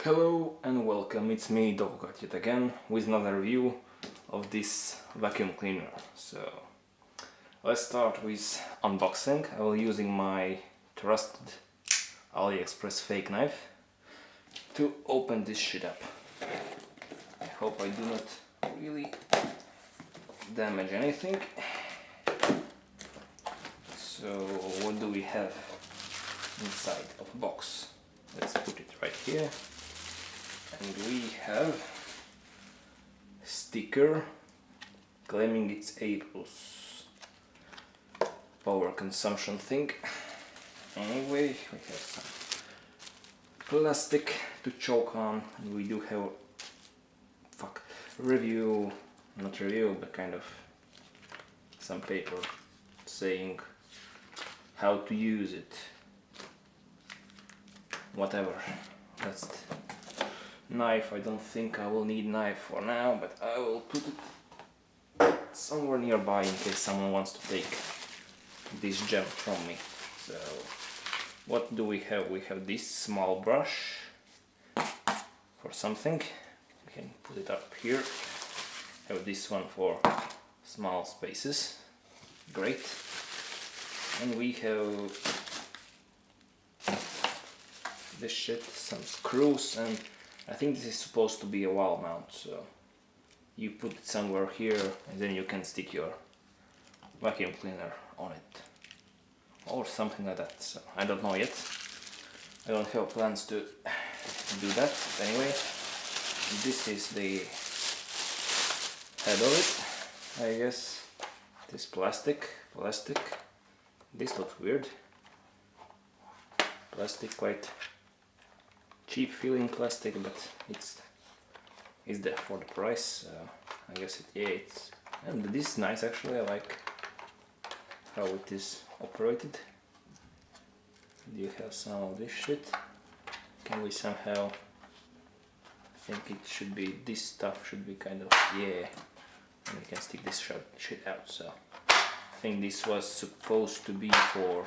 Hello and welcome, it's me Dogokat yet again with another review of this vacuum cleaner. So let's start with unboxing. I will using my trusted AliExpress fake knife to open this shit up. I hope I do not really damage anything. So what do we have inside of the box? Let's put it right here. And we have a sticker claiming it's A+ power consumption thing. Anyway, we have some plastic to choke on, and we do have review, not review, but kind of some paper saying how to use it. Whatever. That's knife. I don't think I will need knife for now, but I will put it somewhere nearby in case someone wants to take this gem from me. So what do we have? We have this small brush for something. We can put it up here. Have this one for small spaces. Great. And we have this shit, some screws, and I think this is supposed to be a wall mount, so you put it somewhere here and then you can stick your vacuum cleaner on it or something like that. So I don't know yet. I don't have plans to do that. But anyway, this is the head of it, I guess. This plastic. This looks weird. Plastic, quite cheap feeling plastic, but it's there for the price. I guess it's and this is nice actually. I like how it is operated. Do you have some of this shit? Can we somehow? I think it should be, this stuff should be kind of, yeah, and we can stick this shit out. So I think this was supposed to be for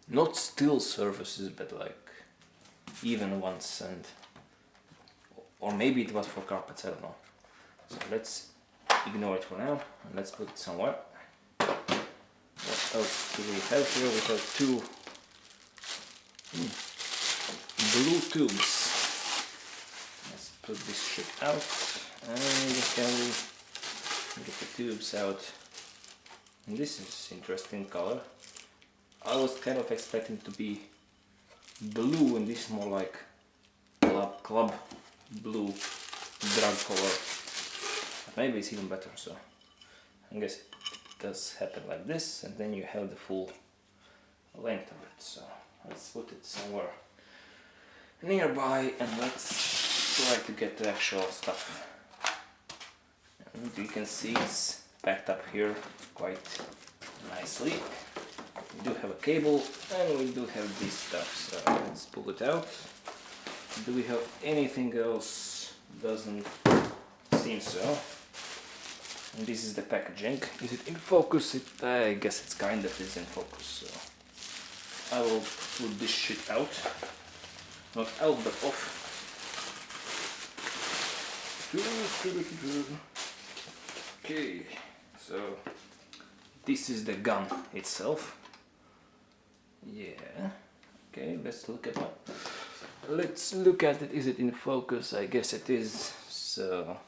not still surfaces, but like even ones, and or maybe it was for carpets, I don't know. So let's ignore it for now and let's put it somewhere. What else do we have here? We have two blue tubes. Let's put this shit out and can we get the tubes out. And this is interesting color. I was kind of expecting to be blue, and this is more like club blue drug color. But maybe it's even better, so I guess it does happen like this, and then you have the full length of it. So let's put it somewhere nearby and let's try to get the actual stuff. And you can see it's packed up here quite nicely. We do have a cable and we do have this stuff, so let's pull it out. Do we have anything else? Doesn't seem so. And this is the packaging. Is it in focus? I guess it's kind of is in focus, so I will put this shit out. Not out, but off. Okay, so this is the gun itself. Yeah. Okay, let's look at it. Let's look at it. Is it in focus? I guess it is. So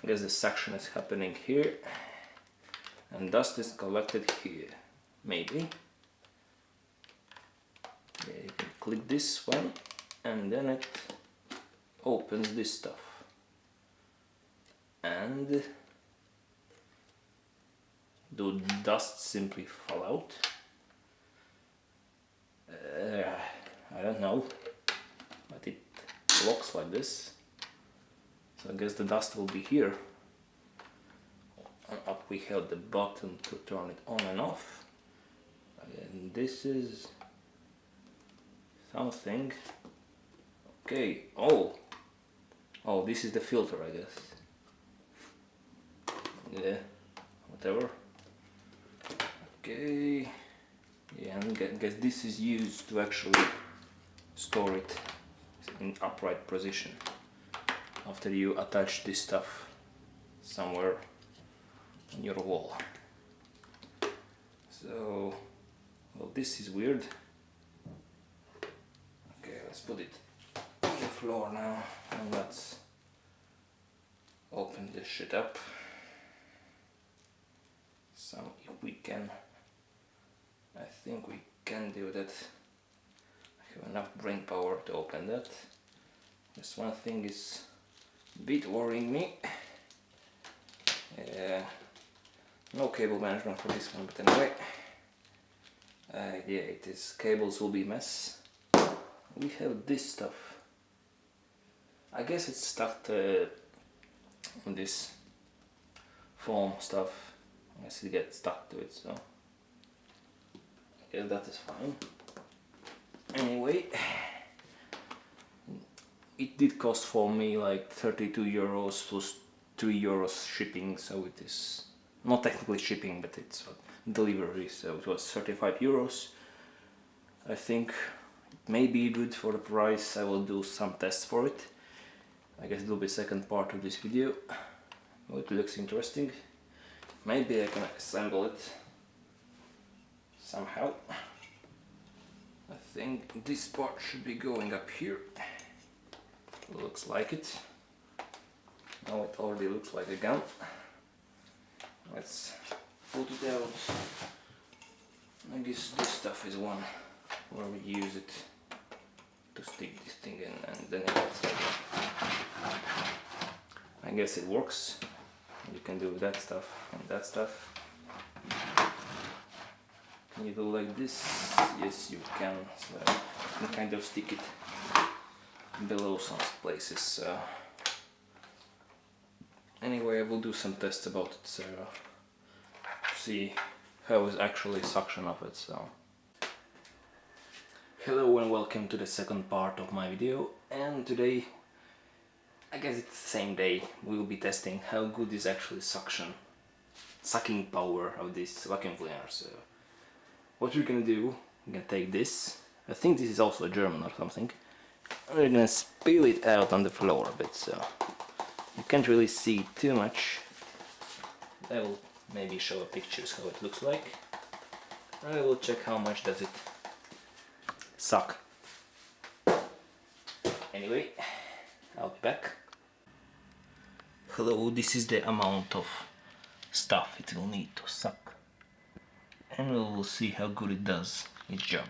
I guess the suction is happening here, and dust is collected here. Maybe. Yeah, you can click this one, and then it opens this stuff. And do dust simply fall out? I don't know, but it looks like this. So I guess the dust will be here. And up we have the button to turn it on and off. And this is something. Okay. Oh, this is the filter, I guess. Yeah, whatever. Okay, yeah, I guess this is used to actually store it in upright position after you attach this stuff somewhere on your wall. So, well, this is weird. Okay, let's put it on the floor now and let's open this shit up. So if we can, I think we can do that. I have enough brain power to open that. Just one thing is a bit worrying me. No cable management for this one, but anyway. Yeah, it is. Cables will be a mess. We have this stuff. I guess it's stuck on this foam stuff. I guess it gets stuck to it, so I guess that is fine. Anyway, it did cost for me like 32 euros plus 3 euros shipping, so it is not technically shipping, but it's delivery, so it was 35 euros. I think it may be good for the price. I will do some tests for it. I guess it will be second part of this video. Oh, it looks interesting. Maybe I can assemble it somehow. I think this part should be going up here. Looks like it. Now it already looks like a gun. Let's put it out. I guess this stuff is one where we use it to stick this thing in, and then it gets like that. I guess it works. You can do that stuff and that stuff. Can you do like this? Yes, you can. So you can kind of stick it below some places. So anyway, I will do some tests about it, so see how is actually suction of it. So hello and welcome to the second part of my video, and today, I guess it's the same day, we will be testing how good is actually sucking power of this vacuum cleaner. So what we're gonna do, we're gonna take this, I think this is also a German or something, and we're gonna spill it out on the floor a bit, so you can't really see too much. I will maybe show pictures how it looks like. I will check how much does it suck. Anyway, I'll be back. Hello, this is the amount of stuff it will need to suck, and we will see how good it does its job.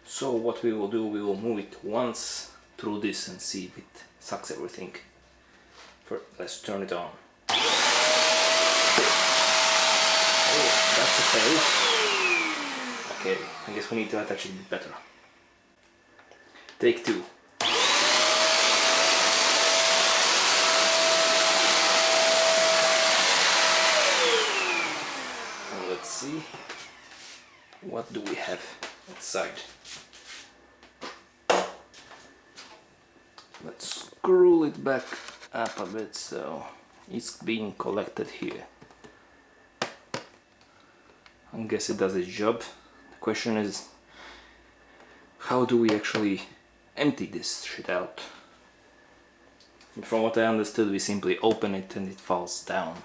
So what we will do, we will move it once through this and see if it sucks everything. First, let's turn it on. Oh, that's a fail. Okay, I guess we need to attach it a bit better. Take two. And let's see, what do we have inside? Let's screw it back up a bit so it's being collected here. I guess it does its job. The question is, how do we actually empty this shit out? And from what I understood, we simply open it and it falls down.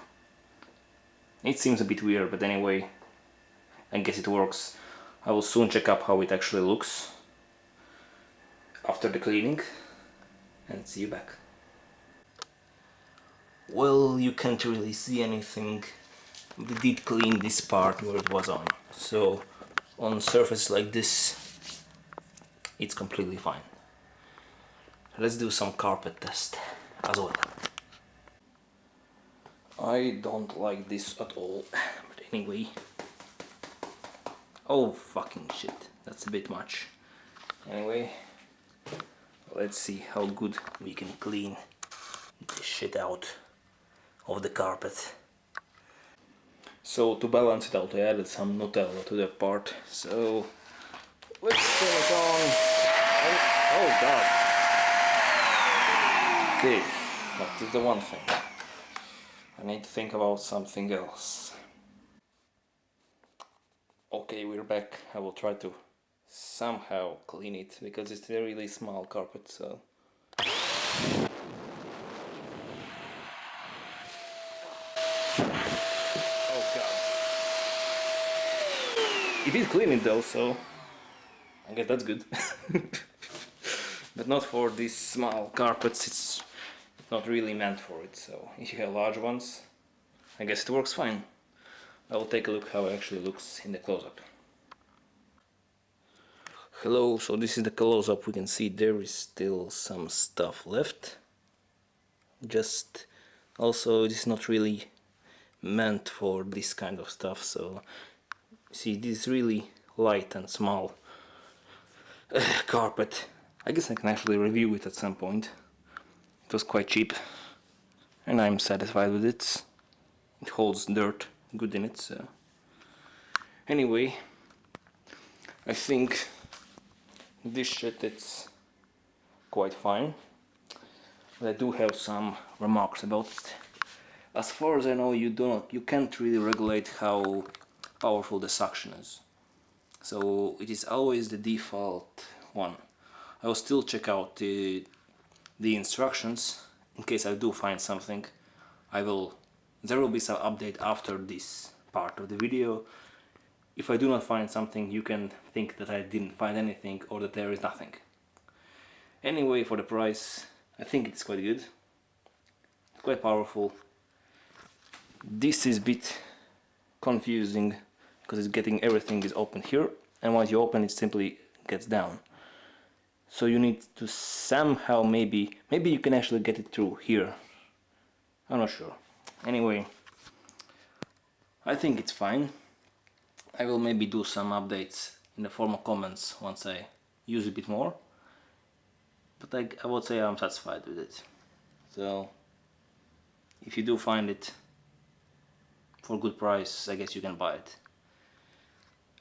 It seems a bit weird, but anyway, I guess it works. I will soon check up how it actually looks after the cleaning, and see you back. Well, you can't really see anything. We did clean this part where it was on, so on surface like this it's completely fine. Let's do some carpet test as well. I don't like this at all, but anyway. Oh fucking shit, that's a bit much. Anyway, let's see how good we can clean this shit out of the carpet. So to balance it out, I added some Nutella to that part. So let's turn it on. Oh god. Okay, that is the one thing. I need to think about something else. Okay, we're back. I will try to somehow clean it because it's a really small carpet, so... Oh god. It did clean it though, so I guess that's good. But not for these small carpets, it's not really meant for it, so if you have large ones, I guess it works fine. I will take a look how it actually looks in the close-up. Hello, so this is the close-up. We can see there is still some stuff left. Just also, it is not really meant for this kind of stuff, so see, this is really light and small carpet. I guess I can actually review it at some point. It was quite cheap and I'm satisfied with it. It holds dirt good in it, so anyway, I think this shit it's quite fine, but I do have some remarks about it. As far as I know, you can't really regulate how powerful the suction is, so it is always the default one. I will still check out the instructions in case I do find something. There will be some update after this part of the video. If I do not find something, you can think that I didn't find anything or that there is nothing. Anyway, for the price, I think it's quite good, quite powerful. This is a bit confusing because it's getting everything is open here, and once you open it simply gets down. So you need to somehow, maybe you can actually get it through here. I'm not sure. Anyway, I think it's fine. I will maybe do some updates in the form of comments once I use a bit more. But I would say I'm satisfied with it. So if you do find it for a good price, I guess you can buy it.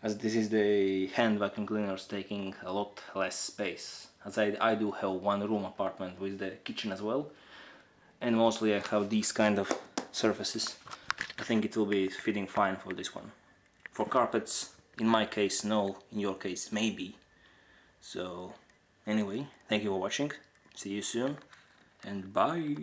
As this is the hand vacuum cleaners taking a lot less space. As I do have one room apartment with the kitchen as well, and mostly I have these kind of surfaces. I think it will be fitting fine for this one. For carpets, in my case no, in your case maybe. So anyway, thank you for watching, see you soon, and bye!